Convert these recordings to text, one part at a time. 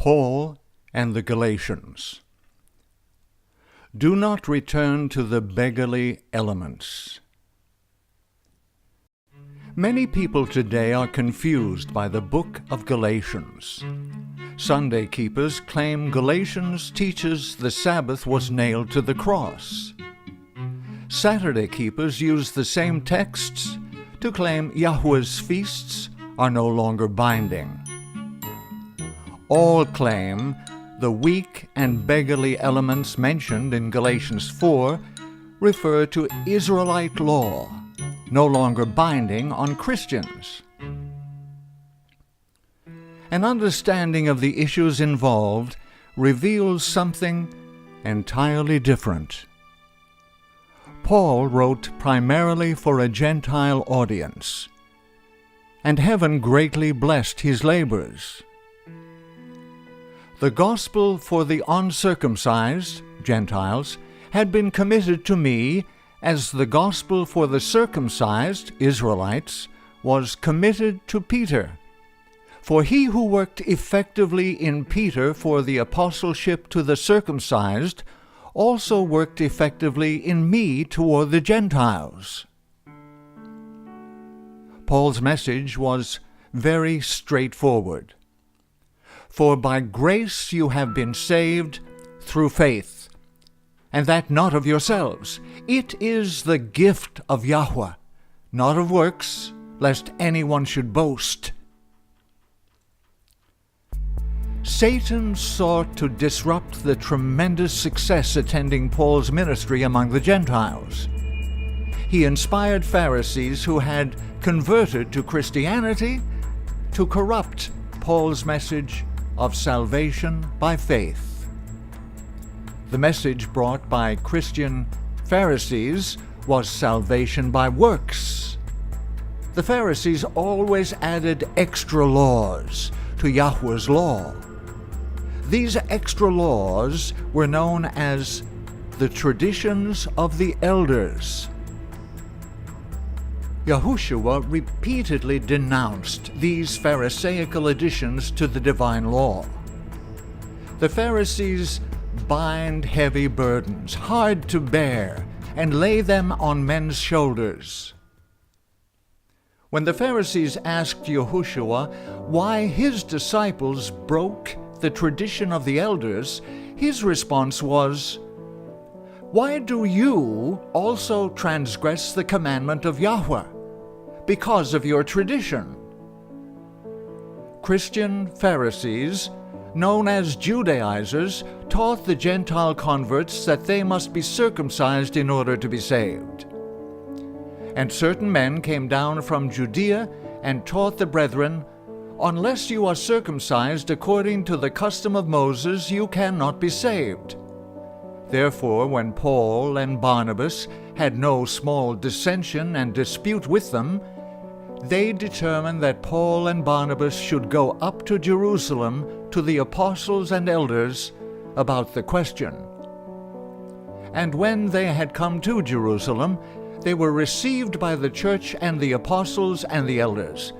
Paul and the Galatians. Do not return to the beggarly elements. Many people today are confused by the book of Galatians. Sunday keepers claim Galatians teaches the Sabbath was nailed to the cross. Saturday keepers use the same texts to claim Yahweh's feasts are no longer binding. All claim the weak and beggarly elements mentioned in Galatians 4 refer to Israelite law, no longer binding on Christians. An understanding of the issues involved reveals something entirely different. Paul wrote primarily for a Gentile audience, and heaven greatly blessed his labors. The gospel for the uncircumcised, Gentiles, had been committed to me as the gospel for the circumcised, Israelites, was committed to Peter. For he who worked effectively in Peter for the apostleship to the circumcised also worked effectively in me toward the Gentiles. Paul's message was very straightforward. For by grace you have been saved through faith, and that not of yourselves. It is the gift of Yahweh, not of works, lest anyone should boast. Satan sought to disrupt the tremendous success attending Paul's ministry among the Gentiles. He inspired Pharisees who had converted to Christianity to corrupt Paul's message of salvation by faith. The message brought by Christian Pharisees was salvation by works. The Pharisees always added extra laws to Yahweh's law. These extra laws were known as the traditions of the elders. Yahushua repeatedly denounced these Pharisaical additions to the divine law. The Pharisees bind heavy burdens, hard to bear, and lay them on men's shoulders. When the Pharisees asked Yahushua why his disciples broke the tradition of the elders, his response was, "Why do you also transgress the commandment of Yahweh? Because of your tradition." Christian Pharisees, known as Judaizers, taught the Gentile converts that they must be circumcised in order to be saved. And certain men came down from Judea and taught the brethren, "Unless you are circumcised according to the custom of Moses, you cannot be saved." Therefore, when Paul and Barnabas had no small dissension and dispute with them, they determined that Paul and Barnabas should go up to Jerusalem to the apostles and elders about the question. And when they had come to Jerusalem, they were received by the church and the apostles and the elders.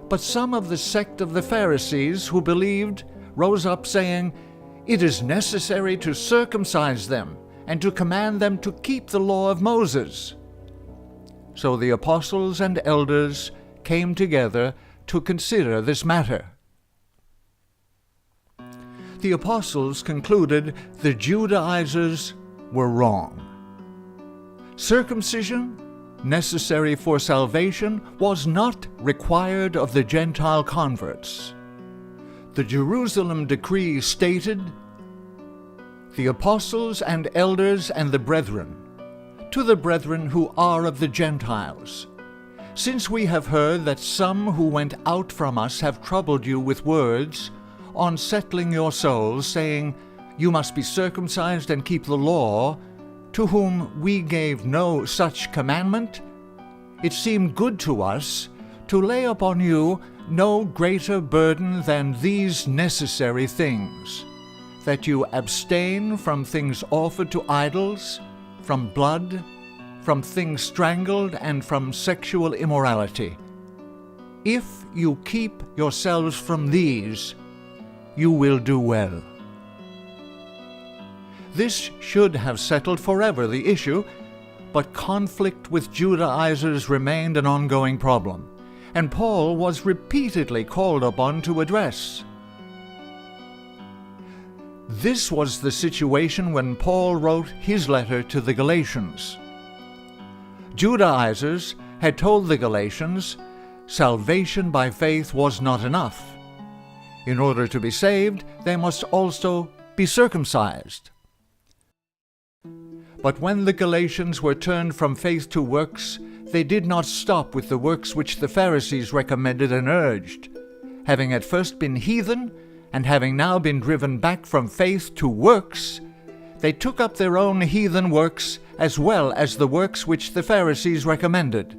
But some of the sect of the Pharisees who believed rose up, saying, "It is necessary to circumcise them and to command them to keep the law of Moses." So the apostles and elders came together to consider this matter. The apostles concluded the Judaizers were wrong. Circumcision, necessary for salvation, was not required of the Gentile converts. The Jerusalem decree stated, "The apostles and elders and the brethren, to the brethren who are of the Gentiles, since we have heard that some who went out from us have troubled you with words, unsettling your souls, saying, 'You must be circumcised and keep the law,' to whom we gave no such commandment, it seemed good to us to lay upon you no greater burden than these necessary things, that you abstain from things offered to idols, from blood, from things strangled, and from sexual immorality. If you keep yourselves from these, you will do well. This should have settled forever the issue, but conflict with Judaizers remained an ongoing problem, and Paul was repeatedly called upon to address. This was the situation when Paul wrote his letter to the Galatians. Judaizers had told the Galatians salvation by faith was not enough. In order to be saved, they must also be circumcised. But when the Galatians were turned from faith to works, they did not stop with the works which the Pharisees recommended and urged. Having at first been heathen, and having now been driven back from faith to works, they took up their own heathen works as well as the works which the Pharisees recommended.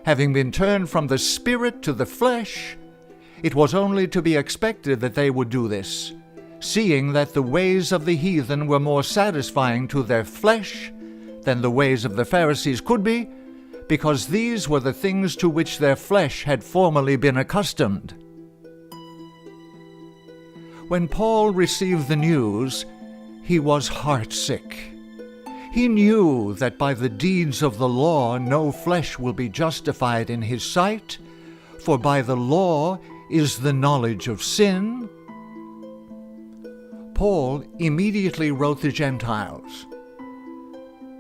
Having been turned from the Spirit to the flesh, it was only to be expected that they would do this, seeing that the ways of the heathen were more satisfying to their flesh than the ways of the Pharisees could be, because these were the things to which their flesh had formerly been accustomed. When Paul received the news, he was heartsick. He knew that by the deeds of the law no flesh will be justified in his sight, for by the law is the knowledge of sin. Paul immediately wrote the Gentiles,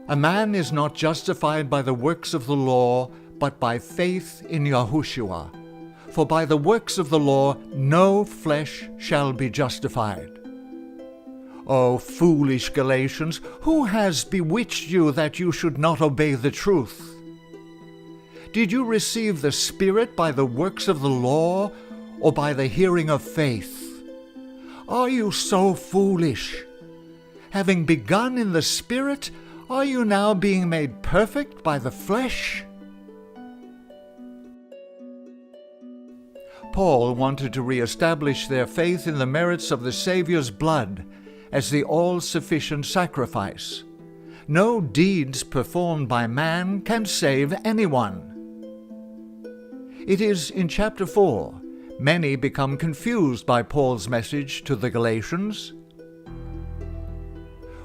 "A man is not justified by the works of the law, but by faith in Yahushua. For by the works of the law no flesh shall be justified." O foolish Galatians, who has bewitched you that you should not obey the truth? Did you receive the Spirit by the works of the law, or by the hearing of faith? Are you so foolish? Having begun in the Spirit, are you now being made perfect by the flesh? Paul wanted to reestablish their faith in the merits of the Savior's blood as the all-sufficient sacrifice. No deeds performed by man can save anyone. It is in chapter 4 many become confused by Paul's message to the Galatians.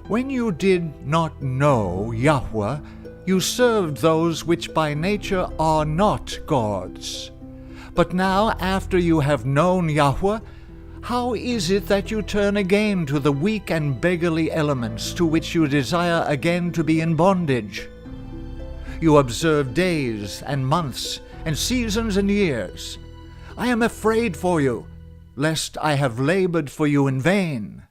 When you did not know Yahweh, you served those which by nature are not gods. But now, after you have known Yahweh, how is it that you turn again to the weak and beggarly elements to which you desire again to be in bondage? You observe days and months and seasons and years. I am afraid for you, lest I have labored for you in vain.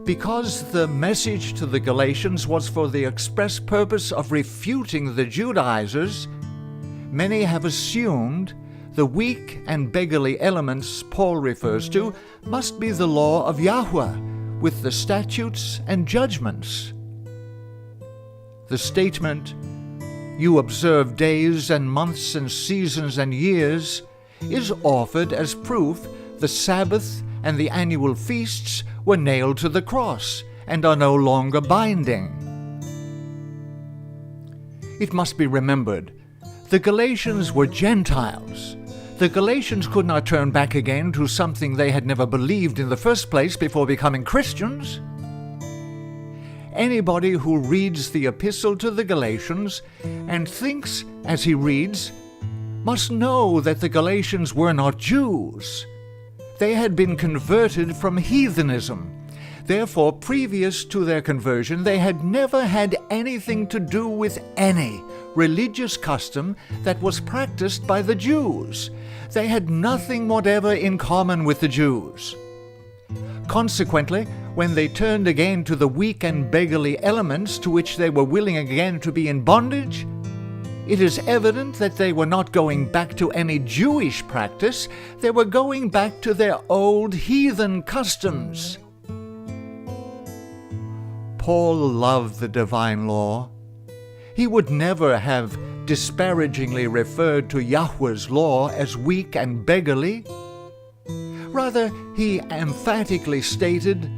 Because the message to the Galatians was for the express purpose of refuting the Judaizers, many have assumed the weak and beggarly elements Paul refers to must be the law of Yahweh with the statutes and judgments. The statement, "You observe days and months and seasons and years," is offered as proof the Sabbath and the annual feasts were nailed to the cross and are no longer binding. It must be remembered, the Galatians were Gentiles. The Galatians could not turn back again to something they had never believed in the first place before becoming Christians. Anybody who reads the epistle to the Galatians and thinks as he reads must know that the Galatians were not Jews. They had been converted from heathenism. Therefore, previous to their conversion, they had never had anything to do with any religious custom that was practiced by the Jews. They had nothing whatever in common with the Jews. Consequently, when they turned again to the weak and beggarly elements to which they were willing again to be in bondage, it is evident that they were not going back to any Jewish practice. They were going back to their old heathen customs. Paul loved the divine law. He would never have disparagingly referred to Yahweh's law as weak and beggarly. Rather, he emphatically stated,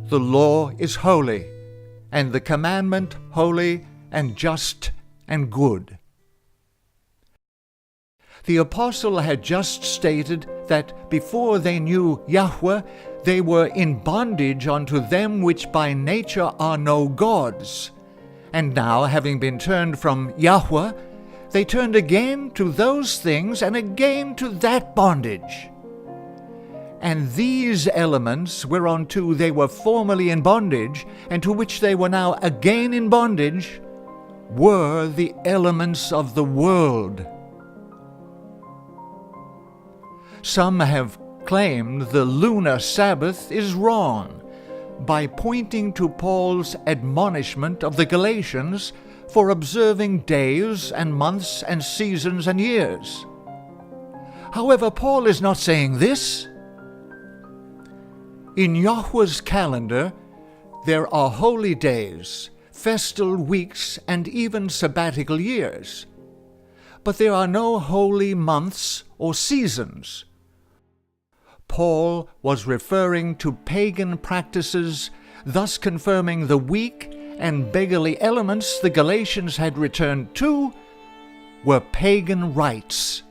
"The law is holy, and the commandment holy and just and good." The apostle had just stated that before they knew Yahweh, they were in bondage unto them which by nature are no gods. And now, having been turned from Yahweh, they turned again to those things and again to that bondage. And these elements whereunto they were formerly in bondage, and to which they were now again in bondage, were the elements of the world. Some have claimed the lunar Sabbath is wrong by pointing to Paul's admonishment of the Galatians for observing days and months and seasons and years. However, Paul is not saying this. In Yahweh's calendar, there are holy days, festal weeks, and even sabbatical years. But there are no holy months or seasons. Paul was referring to pagan practices, thus confirming the weak and beggarly elements the Galatians had returned to were pagan rites.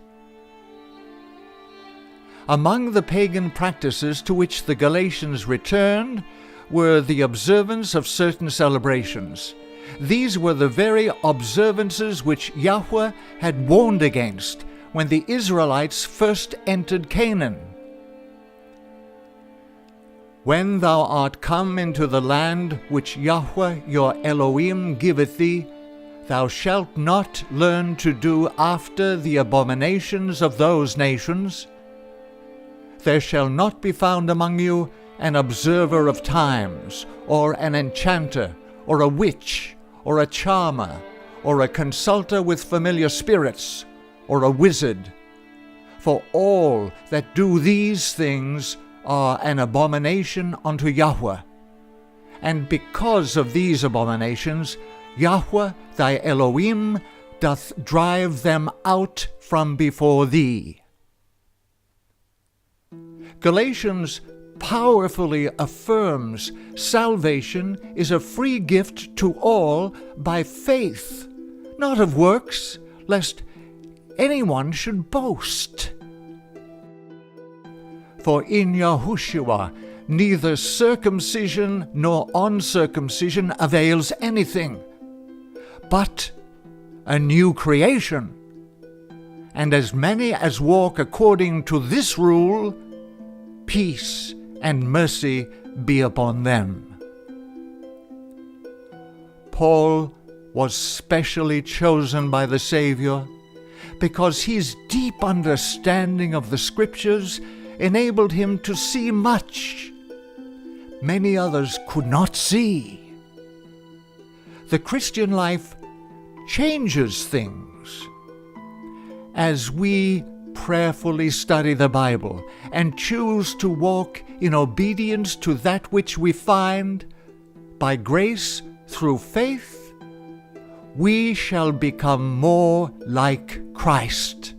Among the pagan practices to which the Galatians returned were the observance of certain celebrations. These were the very observances which Yahweh had warned against when the Israelites first entered Canaan. When thou art come into the land which Yahweh your Elohim giveth thee, thou shalt not learn to do after the abominations of those nations. There shall not be found among you an observer of times, or an enchanter, or a witch, or a charmer, or a consulter with familiar spirits, or a wizard. For all that do these things are an abomination unto Yahweh. And because of these abominations, Yahweh thy Elohim doth drive them out from before thee. Galatians powerfully affirms salvation is a free gift to all by faith, not of works, lest anyone should boast. For in Yahushua neither circumcision nor uncircumcision avails anything, but a new creation. And as many as walk according to this rule, peace and mercy be upon them. Paul was specially chosen by the Savior because his deep understanding of the Scriptures enabled him to see much many others could not see. The Christian life changes things. As we prayerfully study the Bible and choose to walk in obedience to that which we find, by grace through faith, we shall become more like Christ.